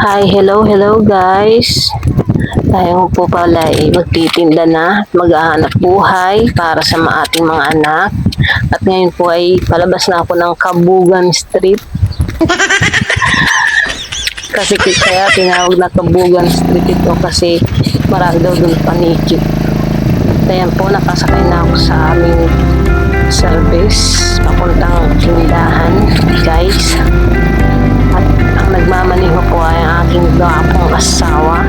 Hi, hello guys. Tayo po pala ay magtitinda na at maghahanap buhay para sa ating mga anak. At ngayon po ay palabas na ako ng Kabugan Street. Kasi kaya tinawag na Kabugan Street ito kasi marami daw doon panikit. Ayan po, nakasakay na ako sa aming service papuntang tindahan guys. At ang nagmamaniho po ay ang aking gwapong asawa.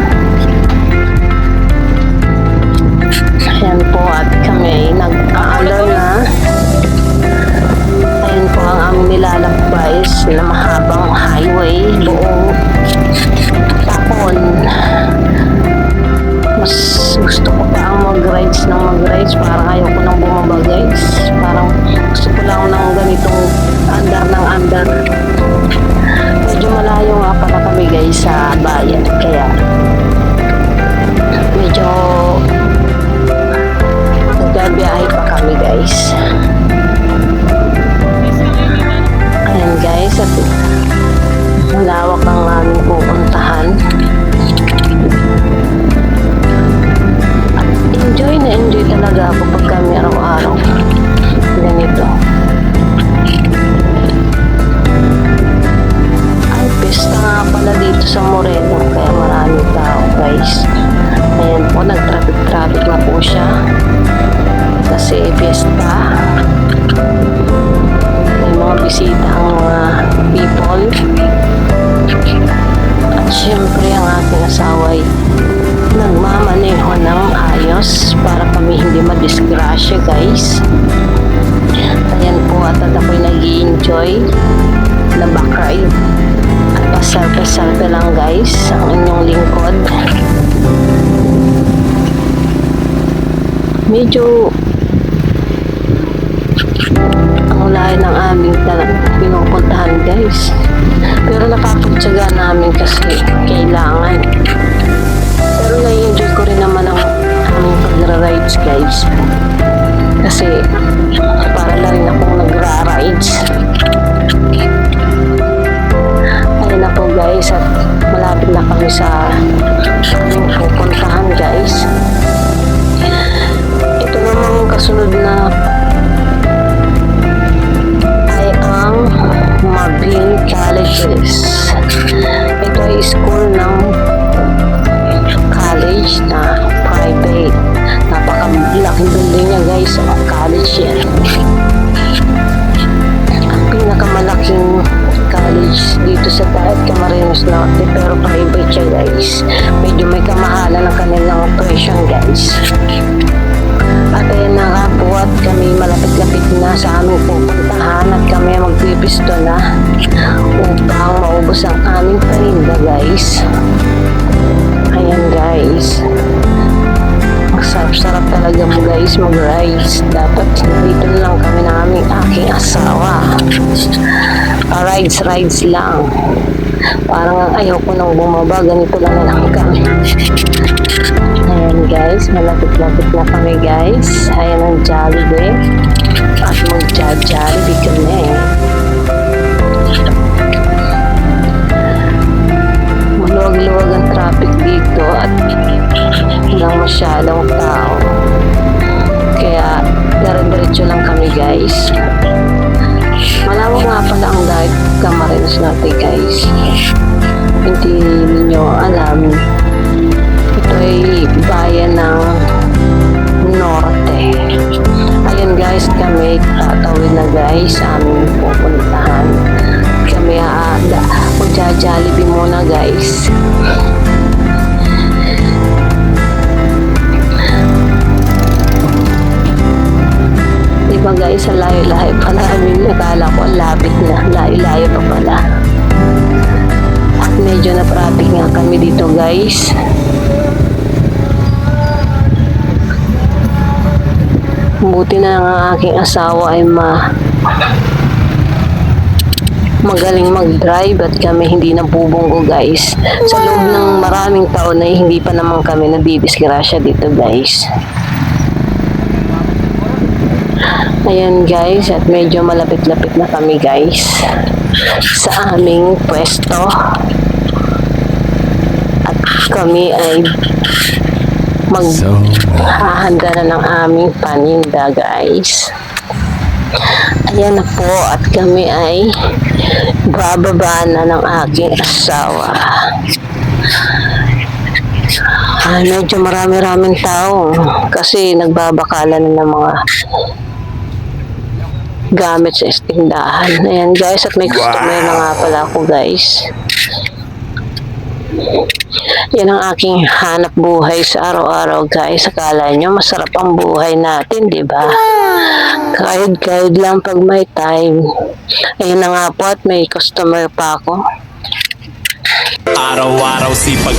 Ayan po, at kami ay nag-aalar na. Ayan po ang aming nilalakbay na mahabang highway buong Tapon. Mas gusto ko pa ang mag-rides parang ayaw ko nang bumaba guys. Parang gusto ko lang ng ganitong andar ng andar. Medyo malayo nga pala kami guys sa bayan, kaya medyo nagbabiyahe pa kami guys. Ayan guys, at malawak ang aming pupuntahan. Enjoy na enjoy talaga ako pag kami araw-araw ganito. Ay, pista nga pala dito sa Moreno, kaya marami tao guys. Ayan po, nag-traffic na po siya kasi pista. May mga bisita ang mga people. At syempre ang aking asawa ay nagmamaneho ng ayos para kami hindi madisgrasya guys. Ayan po, at ako'y nag-i-enjoy na backride at pasalpe-salpe lang guys ang inyong lingkod. Medyo ang layo ng aming pinupuntahan guys, pero nakapagtsaga namin kasi kailangan. Pero na-enjoy ko rin naman ang aming pagra-rides guys, kasi para na rin akong nagra-rides. Ayun na po guys, at malapit na kami sa aming pupuntahan guys. Ito namang kasunod na ay ang Mabini Colleges. Ito ay school ng college na private. Napakalaking building niya guys, ang college yan. Ang pinakamalaking college dito sa Daet Camarines Norte, pero private siya guys. Medyo may kamahalan ng kanilang operation guys. At ayan na nga po, at kami malapit-lapit na sa aming pupuntahan at kami magpipisto na upang maubos ang aming paninda guys. Ayan guys, ang sarap-sarap talaga mo guys mag-rides. Dapat dito lang kami na aking asawa. Rides lang. Parang ayaw ko nang bumaba, ganito lang kami. Ayan guys, malapit-lapit na kami guys. Ayan ang Jollibee at mag-Jollibee kami. Maluwag-luwag ang traffic dito at walang masyadong tao, kaya dire-diretso lang kami guys. Malawak nga pala ang Daet Camarines Norte guys, hindi ninyo alam. Ito ay bayan ng Norte. Ayan guys, kami tatawid na guys sa aming pupuntahan. Kami mag-Jollibee muna guys. Diba guys, sa layo-layo pa namin, nakala ko lapit na, layo-layo pa pala. At medyo na-traffic nga kami dito guys. Buti na ang aking asawa ay magaling mag-drive at kami hindi nabubunggo guys. Sa loob ng maraming taon ay hindi pa naman kami nadidisgrasya dito guys. Ayan guys, at medyo malapit-lapit na kami guys sa aming pwesto. kami ay maghahanda na ng aming paninda, guys. Ayan na po, at kami ay bababa na ng aking asawa. Medyo marami-raming tao kasi nagbabakala na ng mga gamit sa tindahan. Ayan guys, at may customer na nga pala ako, guys. Yan ang aking hanap buhay sa araw-araw, guys. Akala nyo masarap ang buhay natin, di ba? Kahit lang pag may time. Ayun na nga po, at may customer pa ako. Araw-araw sipag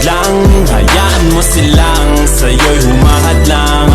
lang, hayaan mo silang sa'yo'y humahad lang.